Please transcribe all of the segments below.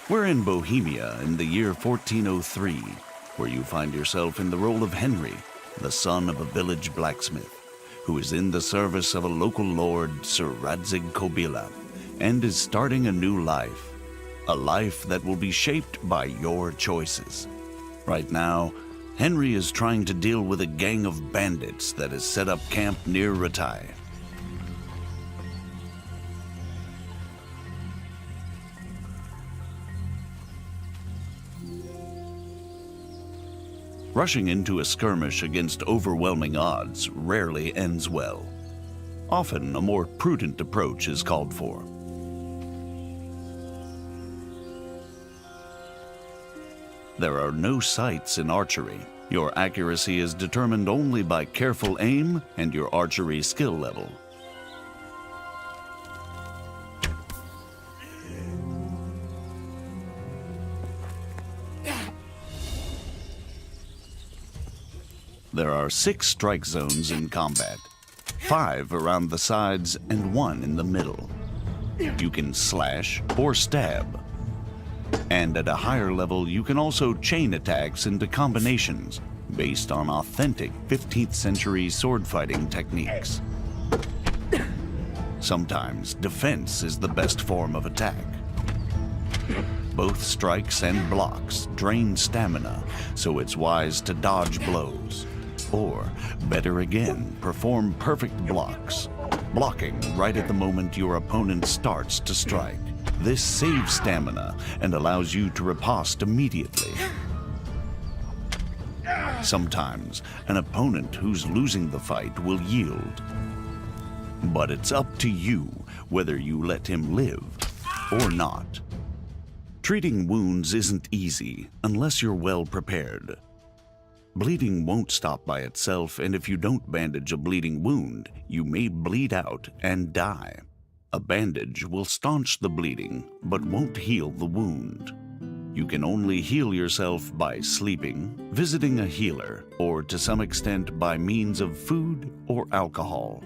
We're in Bohemia in the year 1403, where you find yourself in the role of Henry, the son of a village blacksmith, who is in the service of a local lord, Sir Radzig Kobyla, and is starting a new life. A life that will be shaped by your choices. Right now, Henry is trying to deal with a gang of bandits that has set up camp near Ratai. Rushing into a skirmish against overwhelming odds rarely ends well. Often, a more prudent approach is called for. There are no sights in archery. Your accuracy is determined only by careful aim and your archery skill level. There are 6 strike zones in combat, 5 around the sides and 1 in the middle. You can slash or stab. And at a higher level, you can also chain attacks into combinations based on authentic 15th century sword fighting techniques. Sometimes defense is the best form of attack. Both strikes and blocks drain stamina, so it's wise to dodge blows. Or, better again, perform perfect blocks, blocking right at the moment your opponent starts to strike. This saves stamina and allows you to riposte immediately. Sometimes, an opponent who's losing the fight will yield. But it's up to you whether you let him live or not. Treating wounds isn't easy unless you're well prepared. Bleeding won't stop by itself, and if you don't bandage a bleeding wound, you may bleed out and die. A bandage will staunch the bleeding, but won't heal the wound. You can only heal yourself by sleeping, visiting a healer, or to some extent by means of food or alcohol.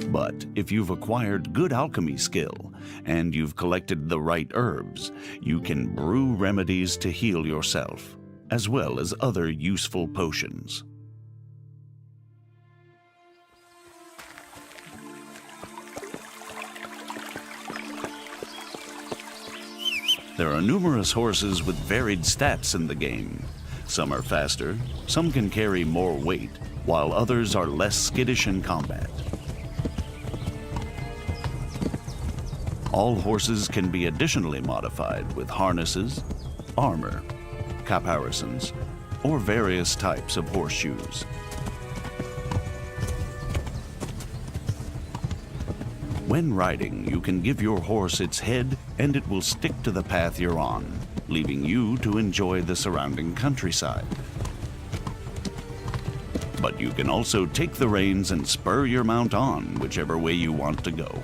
But if you've acquired good alchemy skill, and you've collected the right herbs, you can brew remedies to heal yourself, as well as other useful potions. There are numerous horses with varied stats in the game. Some are faster, some can carry more weight, while others are less skittish in combat. All horses can be additionally modified with harnesses, armor, caparisons, or various types of horseshoes. When riding, you can give your horse its head and it will stick to the path you're on, leaving you to enjoy the surrounding countryside. But you can also take the reins and spur your mount on whichever way you want to go.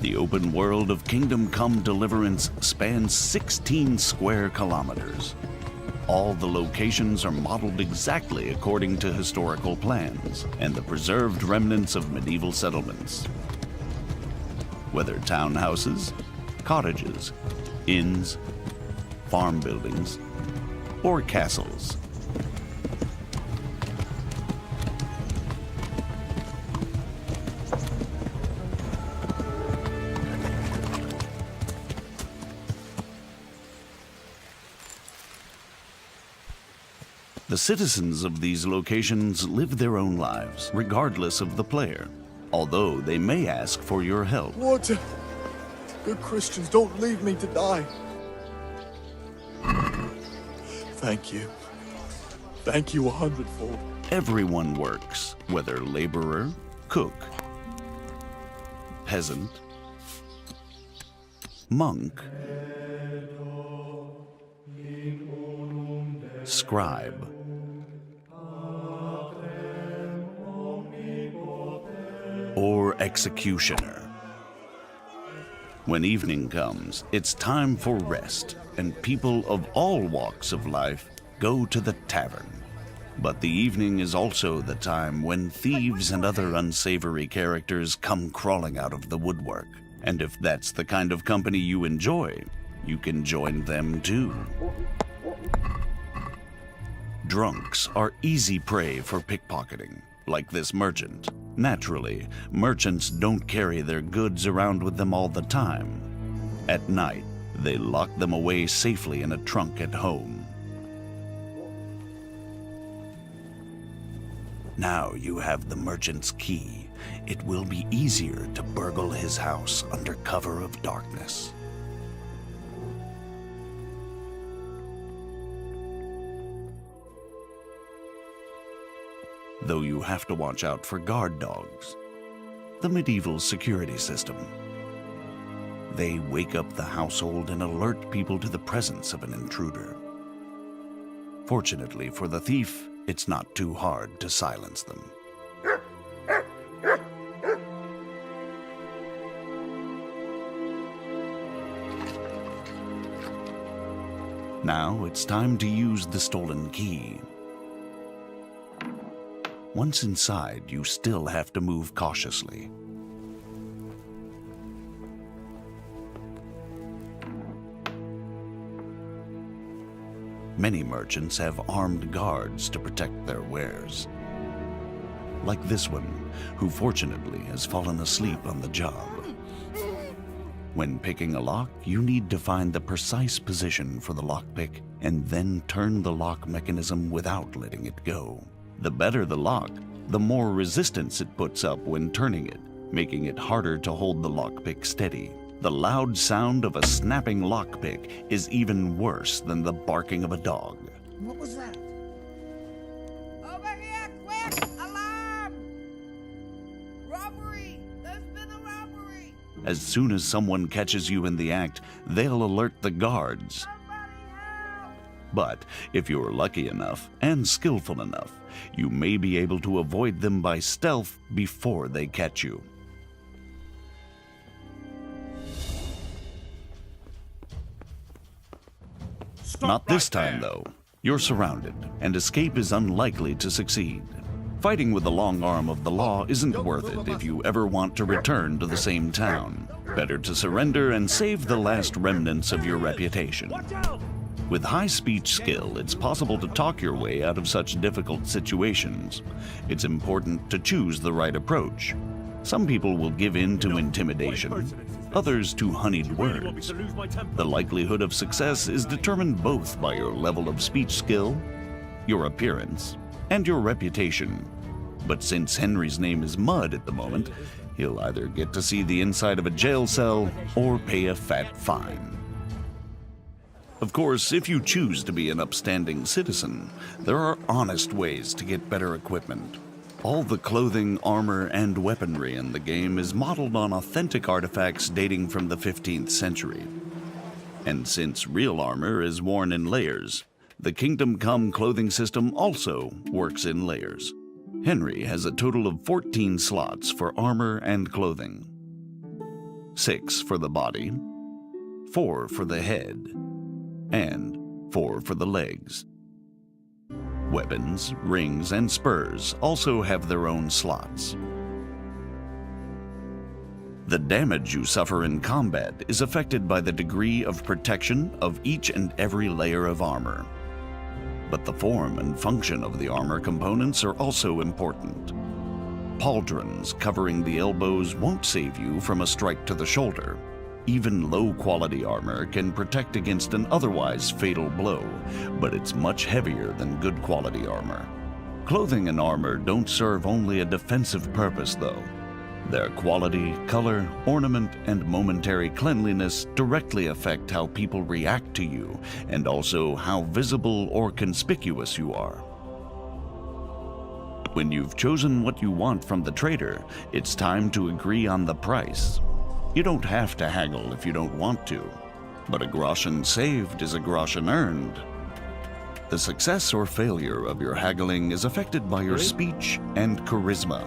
The open world of Kingdom Come Deliverance spans 16 square kilometers. All the locations are modeled exactly according to historical plans and the preserved remnants of medieval settlements. Whether townhouses, cottages, inns, farm buildings, or castles. The citizens of these locations live their own lives, regardless of the player, although they may ask for your help. Water! Good Christians, don't leave me to die. Thank you. Thank you 100-fold. Everyone works, whether laborer, cook, peasant, monk, scribe, or executioner. When evening comes, it's time for rest, and people of all walks of life go to the tavern. But the evening is also the time when thieves and other unsavory characters come crawling out of the woodwork. And if that's the kind of company you enjoy, you can join them too. Drunks are easy prey for pickpocketing, like this merchant. Naturally, merchants don't carry their goods around with them all the time. At night, they lock them away safely in a trunk at home. Now you have the merchant's key. It will be easier to burgle his house under cover of darkness. Though you have to watch out for guard dogs, the medieval security system. They wake up the household and alert people to the presence of an intruder. Fortunately for the thief, it's not too hard to silence them. Now it's time to use the stolen key. Once inside, you still have to move cautiously. Many merchants have armed guards to protect their wares. Like this one, who fortunately has fallen asleep on the job. When picking a lock, you need to find the precise position for the lockpick and then turn the lock mechanism without letting it go. The better the lock, the more resistance it puts up when turning it, making it harder to hold the lockpick steady. The loud sound of a snapping lockpick is even worse than the barking of a dog. What was that? Over here, quick! Alarm! Robbery! There's been a robbery! As soon as someone catches you in the act, they'll alert the guards. Somebody help! But if you're lucky enough and skillful enough, you may be able to avoid them by stealth before they catch you. Not this time, though. You're surrounded, and escape is unlikely to succeed. Fighting with the long arm of the law isn't worth it if you ever want to return to the same town. Better to surrender and save the last remnants of your reputation. With high speech skill, it's possible to talk your way out of such difficult situations. It's important to choose the right approach. Some people will give in to intimidation, others to honeyed words. The likelihood of success is determined both by your level of speech skill, your appearance, and your reputation. But since Henry's name is Mud at the moment, he'll either get to see the inside of a jail cell or pay a fat fine. Of course, if you choose to be an upstanding citizen, there are honest ways to get better equipment. All the clothing, armor, and weaponry in the game is modeled on authentic artifacts dating from the 15th century. And since real armor is worn in layers, the Kingdom Come clothing system also works in layers. Henry has a total of 14 slots for armor and clothing. 6 for the body, 4 for the head, and 4 for the legs. Weapons, rings, and spurs also have their own slots. The damage you suffer in combat is affected by the degree of protection of each and every layer of armor. But the form and function of the armor components are also important. Pauldrons covering the elbows won't save you from a strike to the shoulder. Even low-quality armor can protect against an otherwise fatal blow, but it's much heavier than good-quality armor. Clothing and armor don't serve only a defensive purpose, though. Their quality, color, ornament, and momentary cleanliness directly affect how people react to you, and also how visible or conspicuous you are. When you've chosen what you want from the trader, it's time to agree on the price. You don't have to haggle if you don't want to, but a groschen saved is a groschen earned. The success or failure of your haggling is affected by your speech and charisma.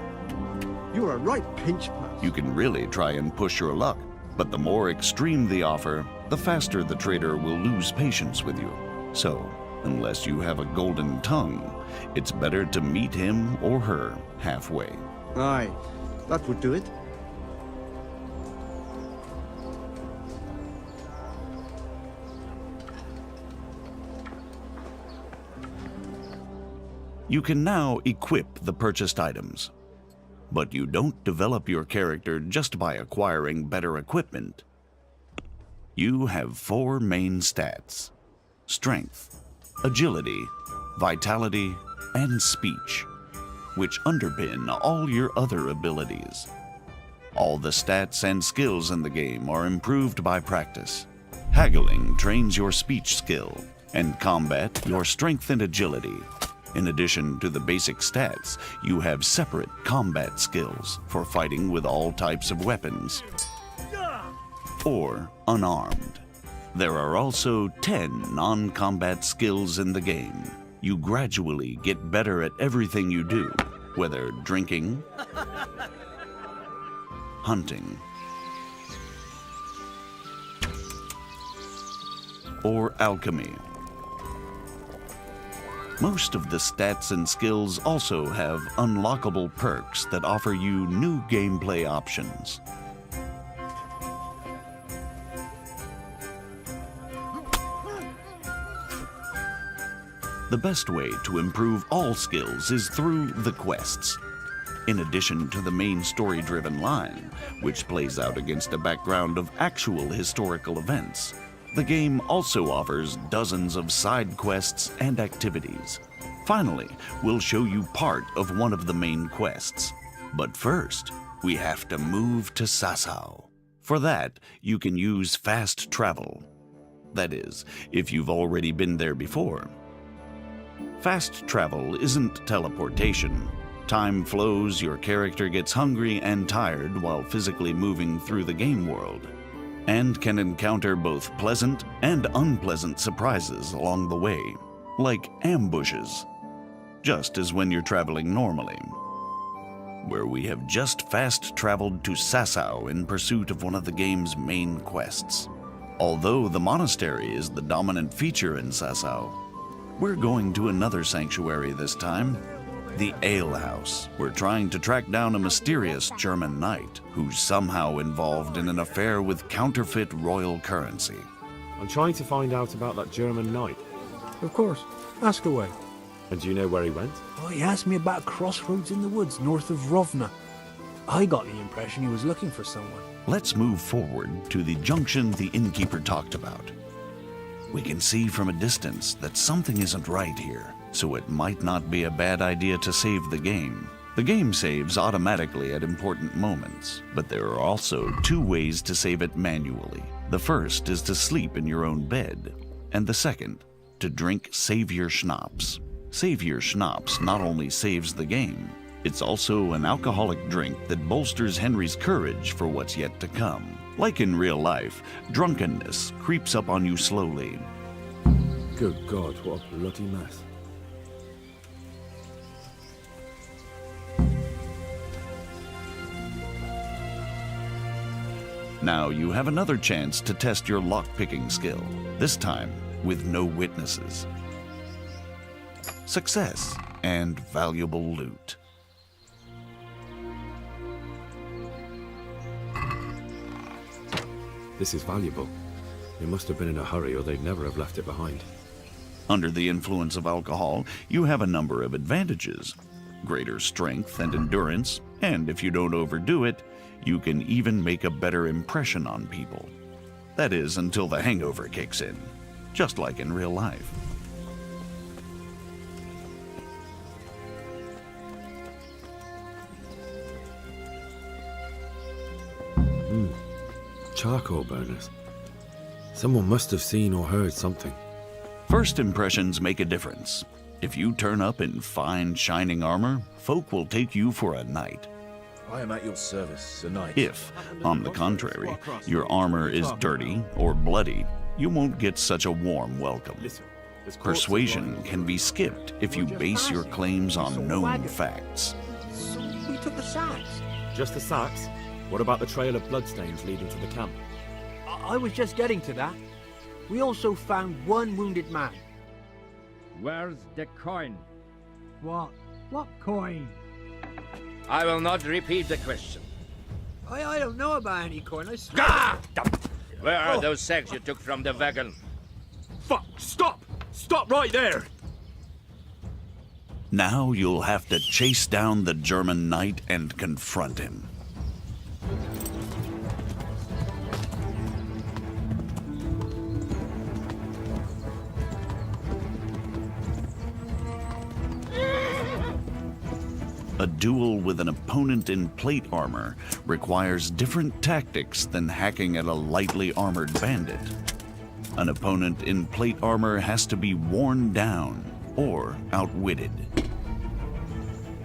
You're a right pinch punch. You can really try and push your luck, but the more extreme the offer, the faster the trader will lose patience with you. So, unless you have a golden tongue, it's better to meet him or her halfway. Aye, that would do it. You can now equip the purchased items. But you don't develop your character just by acquiring better equipment. You have 4 main stats: strength, agility, vitality, and speech, which underpin all your other abilities. All the stats and skills in the game are improved by practice. Haggling trains your speech skill, and combat your strength and agility. In addition to the basic stats, you have separate combat skills for fighting with all types of weapons or unarmed. There are also 10 non-combat skills in the game. You gradually get better at everything you do, whether drinking, hunting, or alchemy. Most of the stats and skills also have unlockable perks that offer you new gameplay options. The best way to improve all skills is through the quests. In addition to the main story-driven line, which plays out against a background of actual historical events, the game also offers dozens of side quests and activities. Finally, we'll show you part of one of the main quests. But first, we have to move to Sasau. For that, you can use fast travel. That is, if you've already been there before. Fast travel isn't teleportation. Time flows, your character gets hungry and tired while physically moving through the game world, and can encounter both pleasant and unpleasant surprises along the way, like ambushes, just as when you're traveling normally. Where we have just fast traveled to Sasau in pursuit of one of the game's main quests. Although the monastery is the dominant feature in Sasau, we're going to another sanctuary this time, the Ale House. We're trying to track down a mysterious German knight who's somehow involved in an affair with counterfeit royal currency. I'm trying to find out about that German knight. Of course. Ask away. And do you know where he went? Oh, he asked me about a crossroads in the woods north of Rovna. I got the impression he was looking for someone. Let's move forward to the junction the innkeeper talked about. We can see from a distance that something isn't right here, so it might not be a bad idea to save the game. The game saves automatically at important moments, but there are also 2 ways to save it manually. The first is to sleep in your own bed, and the second, to drink Savior Schnapps. Savior Schnapps not only saves the game, it's also an alcoholic drink that bolsters Henry's courage for what's yet to come. Like in real life, drunkenness creeps up on you slowly. Good God, what a bloody mess. Now you have another chance to test your lock-picking skill, this time with no witnesses. Success and valuable loot. This is valuable. They must have been in a hurry or they'd never have left it behind. Under the influence of alcohol, you have a number of advantages. Greater strength and endurance, and if you don't overdo it, you can even make a better impression on people. That is, until the hangover kicks in, just like in real life. Charcoal burners. Someone must have seen or heard something. First impressions make a difference. If you turn up in fine, shining armor, folk will take you for a knight. I am at your service, Sir Knight. If, on the contrary, your armor is dirty or bloody, you won't get such a warm welcome. Persuasion can be skipped if you base your claims on known facts. So we took the sacks. Just the sacks? What about the trail of bloodstains leading to the camp? I was just getting to that. We also found 1 wounded man. Where's the coin? What? What coin? I will not repeat the question. I don't know about any coin. I swear. Ah! Where are those sacks you took from the wagon? Fuck! Stop! Stop right there! Now you'll have to chase down the German knight and confront him. A duel with an opponent in plate armor requires different tactics than hacking at a lightly armored bandit. An opponent in plate armor has to be worn down or outwitted.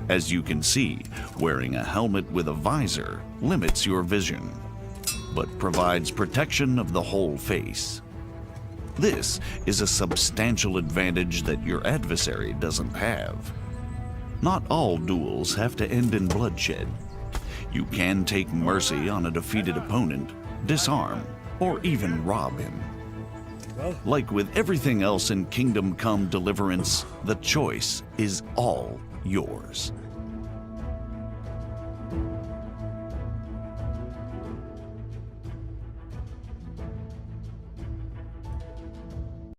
As you can see, wearing a helmet with a visor limits your vision, but provides protection of the whole face. This is a substantial advantage that your adversary doesn't have. Not all duels have to end in bloodshed. You can take mercy on a defeated opponent, disarm, or even rob him. Like with everything else in Kingdom Come Deliverance, the choice is all yours.